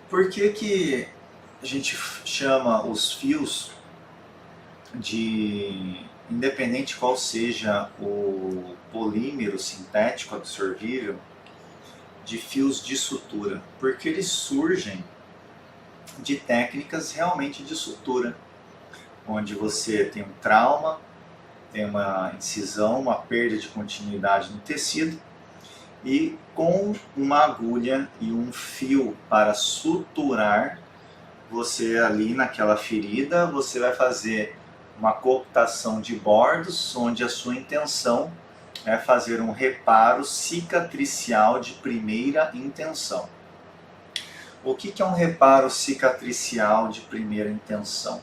Por que que a gente chama os fios de, independente qual seja o polímero sintético absorvível, de fios de sutura? Porque eles surgem de técnicas realmente de sutura, onde você tem um trauma, tem uma incisão, uma perda de continuidade no tecido, e com uma agulha e um fio para suturar, você ali naquela ferida, você vai fazer uma cooptação de bordos, onde a sua intenção é fazer um reparo cicatricial de primeira intenção. O que é um reparo cicatricial de primeira intenção?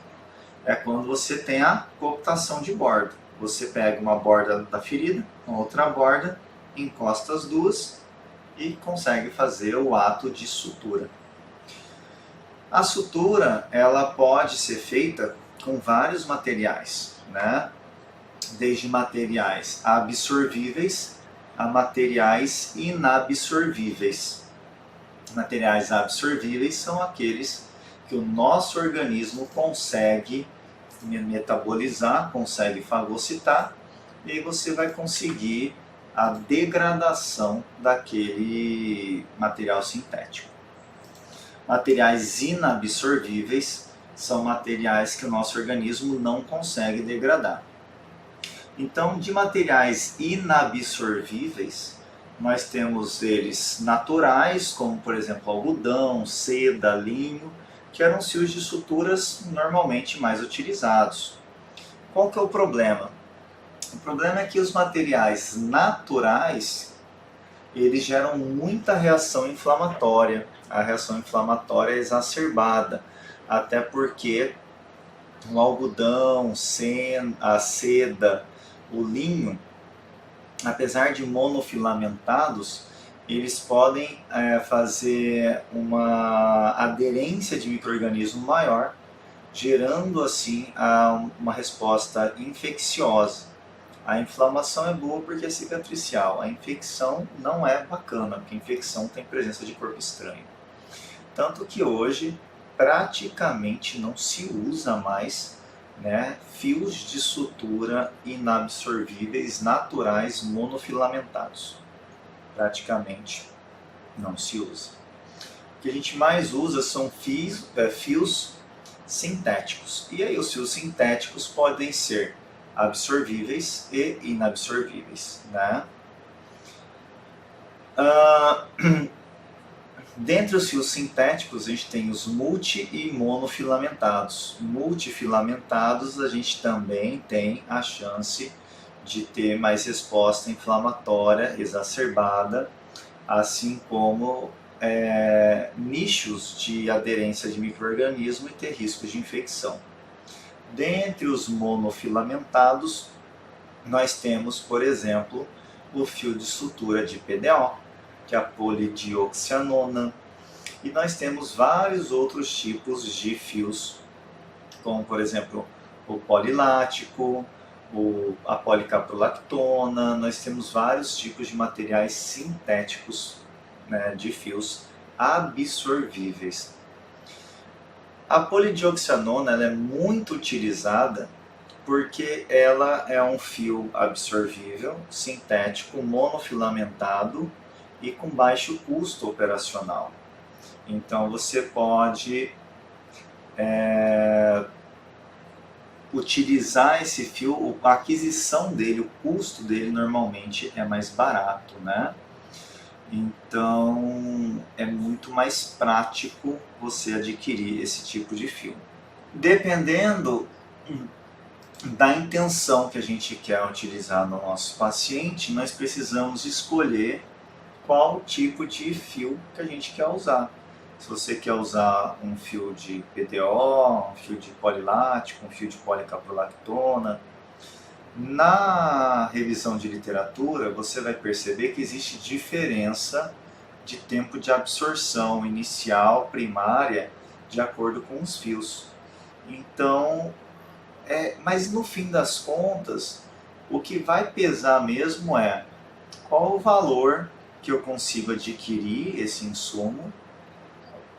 É quando você tem a cooptação de bordo. Você pega uma borda da ferida, outra borda, encosta as duas e consegue fazer o ato de sutura. A sutura, ela pode ser feita com vários materiais, né? Desde materiais absorvíveis a materiais inabsorvíveis. Materiais absorvíveis são aqueles que o nosso organismo consegue metabolizar, consegue fagocitar, e aí você vai conseguir a degradação daquele material sintético. Materiais inabsorvíveis são materiais que o nosso organismo não consegue degradar. Então, de materiais inabsorvíveis, nós temos eles naturais, como por exemplo algodão, seda, linho, que eram os fios de suturas normalmente mais utilizados. Qual que é o problema? O problema é que os materiais naturais, eles geram muita reação inflamatória. A reação inflamatória é exacerbada, até porque o algodão, a seda, o linho, apesar de monofilamentados, eles podem fazer uma aderência de micro-organismo maior, gerando assim uma resposta infecciosa. A inflamação é boa porque é cicatricial, a infecção não é bacana, porque a infecção tem presença de corpo estranho. Tanto que hoje praticamente não se usa mais, né, fios de sutura inabsorvíveis naturais monofilamentados. Praticamente não se usa. O que a gente mais usa são fios sintéticos. E aí os fios sintéticos podem ser absorvíveis e inabsorvíveis, né? Dentre os fios sintéticos, a gente tem os multi e monofilamentados. Multifilamentados, a gente também tem a chance de ter mais resposta inflamatória exacerbada, assim como nichos de aderência de micro-organismo e ter risco de infecção. Dentre os monofilamentados, nós temos, por exemplo, o fio de sutura de PDO, que é a polidioxianona, e nós temos vários outros tipos de fios, como por exemplo o polilático, a policaprolactona. Nós temos vários tipos de materiais sintéticos, né, de fios absorvíveis. A polidioxianona ela é muito utilizada porque ela é um fio absorvível, sintético, monofilamentado e com baixo custo operacional. Então você pode utilizar esse fio, a aquisição dele, o custo dele normalmente é mais barato, né? Então é muito mais prático você adquirir esse tipo de fio. Dependendo da intenção que a gente quer utilizar no nosso paciente, nós precisamos escolher qual tipo de fio que a gente quer usar. Se você quer usar um fio de PDO, um fio de polilático, um fio de policaprolactona, na revisão de literatura você vai perceber que existe diferença de tempo de absorção inicial, primária, de acordo com os fios. Então, mas no fim das contas, o que vai pesar mesmo é qual o valor que eu consigo adquirir esse insumo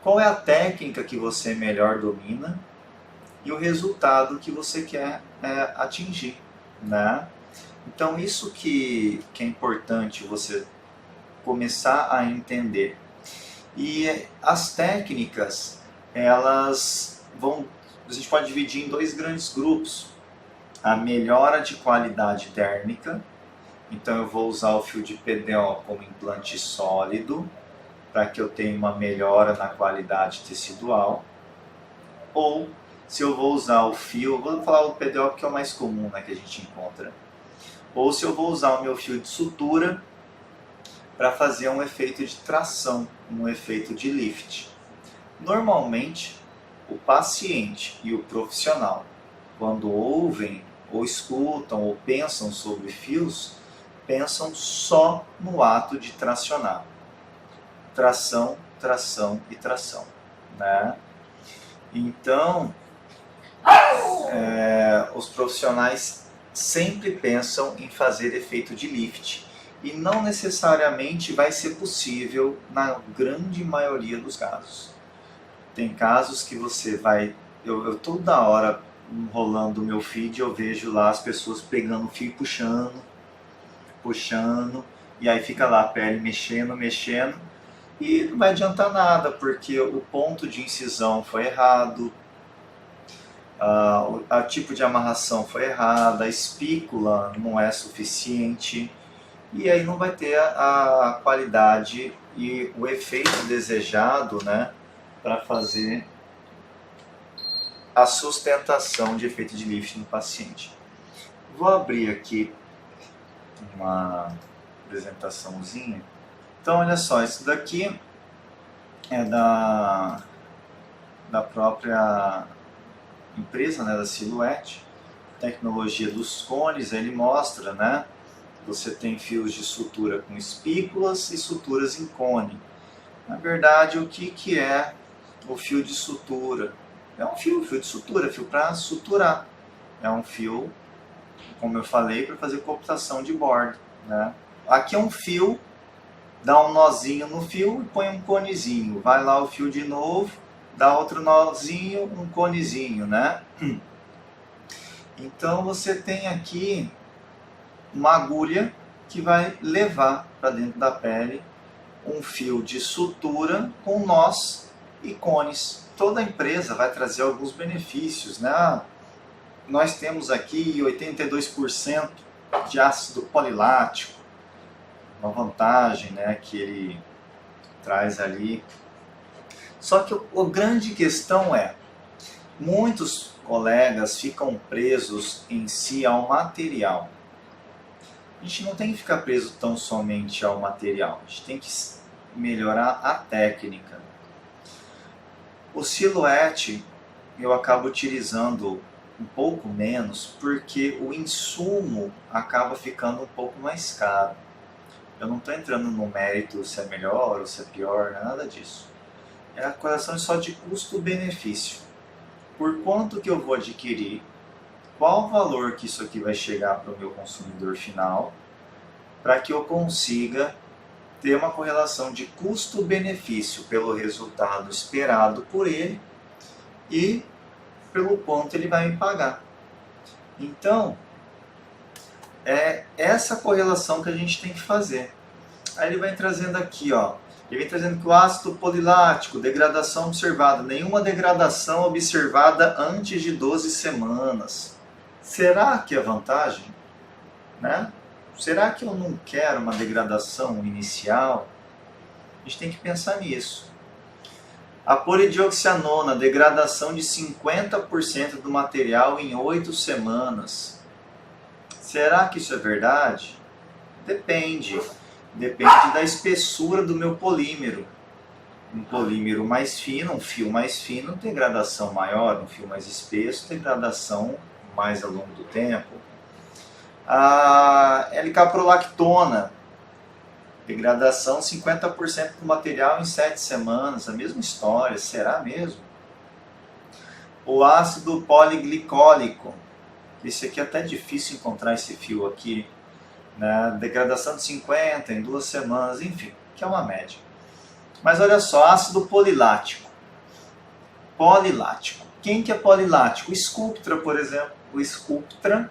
qual é a técnica que você melhor domina e o resultado que você quer atingir, né? Então isso que é importante você começar a entender. E as técnicas, a gente pode dividir em dois grandes grupos. A melhora de qualidade térmica, então eu vou usar o fio de PDO como implante sólido, para que eu tenha uma melhora na qualidade tecidual. Ou se eu vou usar o fio, vou falar o PDO porque é o mais comum, né, que a gente encontra. Ou se eu vou usar o meu fio de sutura para fazer um efeito de tração, um efeito de lift. Normalmente, o paciente e o profissional, quando ouvem ou escutam ou pensam sobre fios, pensam só no ato de tracionar. Tração, tração e tração, né? Então, os profissionais sempre pensam em fazer efeito de lift e não necessariamente vai ser possível na grande maioria dos casos. Tem casos que você vai... Eu toda hora rolando o meu feed, eu vejo lá as pessoas pegando o fio e puxando, e aí fica lá a pele mexendo, e não vai adiantar nada, porque o ponto de incisão foi errado, o tipo de amarração foi errada, a espícula não é suficiente, e aí não vai ter a qualidade e o efeito desejado, né, para fazer a sustentação de efeito de lift no paciente. Vou abrir aqui uma apresentaçãozinha. Então, olha só, isso daqui é da própria empresa, né, da Silhouette, tecnologia dos cones. Ele mostra, né, você tem fios de sutura com espículas e suturas em cone. Na verdade, o que é o fio de sutura? É um fio de sutura, fio para suturar. É um fio, como eu falei, para fazer cooptação de borda, né? Aqui é um fio, dá um nozinho no fio e põe um conezinho. Vai lá o fio de novo, dá outro nozinho, um conezinho, né? Então você tem aqui uma agulha que vai levar para dentro da pele um fio de sutura com nós e cones. Toda empresa vai trazer alguns benefícios, né? Nós temos aqui 82% de ácido polilático, uma vantagem, né, que ele traz ali. Só que a grande questão é, muitos colegas ficam presos em si ao material. A gente não tem que ficar preso tão somente ao material, a gente tem que melhorar a técnica. O Silhouette eu acabo utilizando um pouco menos porque o insumo acaba ficando um pouco mais caro. Eu não estou entrando no mérito se é melhor ou se é pior, nada disso. É a correlação só de custo-benefício. Por quanto que eu vou adquirir, qual o valor que isso aqui vai chegar para o meu consumidor final, para que eu consiga ter uma correlação de custo-benefício pelo resultado esperado por ele e pelo quanto ele vai me pagar. Então, é essa correlação que a gente tem que fazer. Aí ele vai trazendo aqui, ó, ele vem trazendo que o ácido polilático, degradação observada, nenhuma degradação observada antes de 12 semanas. Será que é vantagem? Né? Será que eu não quero uma degradação inicial? A gente tem que pensar nisso. A polidioxianona, degradação de 50% do material em 8 semanas. Será que isso é verdade? Depende. Depende da espessura do meu polímero. Um polímero mais fino, um fio mais fino, degradação maior, um fio mais espesso, degradação mais ao longo do tempo. A L-caprolactona, degradação 50% do material em 7 semanas, a mesma história, será mesmo? O ácido poliglicólico, esse aqui é até difícil encontrar esse fio aqui, né? Degradação de 50 em 2 semanas, enfim, que é uma média. Mas olha só, ácido polilático, Polilático. Quem que é polilático? O Sculptra, por exemplo. O Sculptra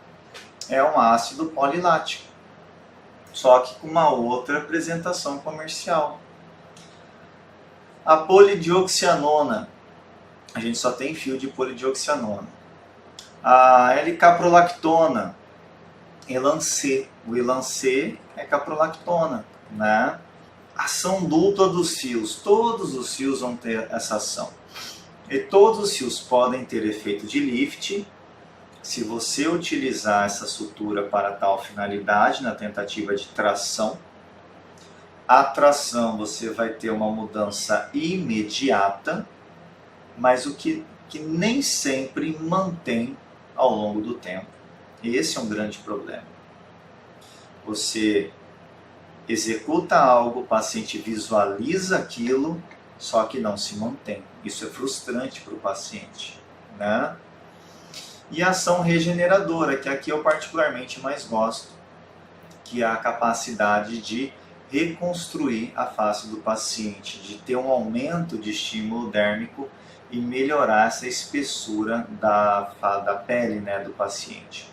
é um ácido polilático, só que com uma outra apresentação comercial. A polidioxianona, a gente só tem fio de polidioxianona. A L-caprolactona, Elancê. O Elancê é caprolactona, né? Ação dupla dos fios. Todos os fios vão ter essa ação. E todos os fios podem ter efeito de lift, se você utilizar essa sutura para tal finalidade, na tentativa de tração. A tração você vai ter uma mudança imediata, mas o que nem sempre mantém ao longo do tempo. Esse é um grande problema. Você executa algo, o paciente visualiza aquilo, só que não se mantém. Isso é frustrante para o paciente, né? E a ação regeneradora, que aqui eu particularmente mais gosto, que é a capacidade de reconstruir a face do paciente, de ter um aumento de estímulo dérmico e melhorar essa espessura da pele, né, do paciente.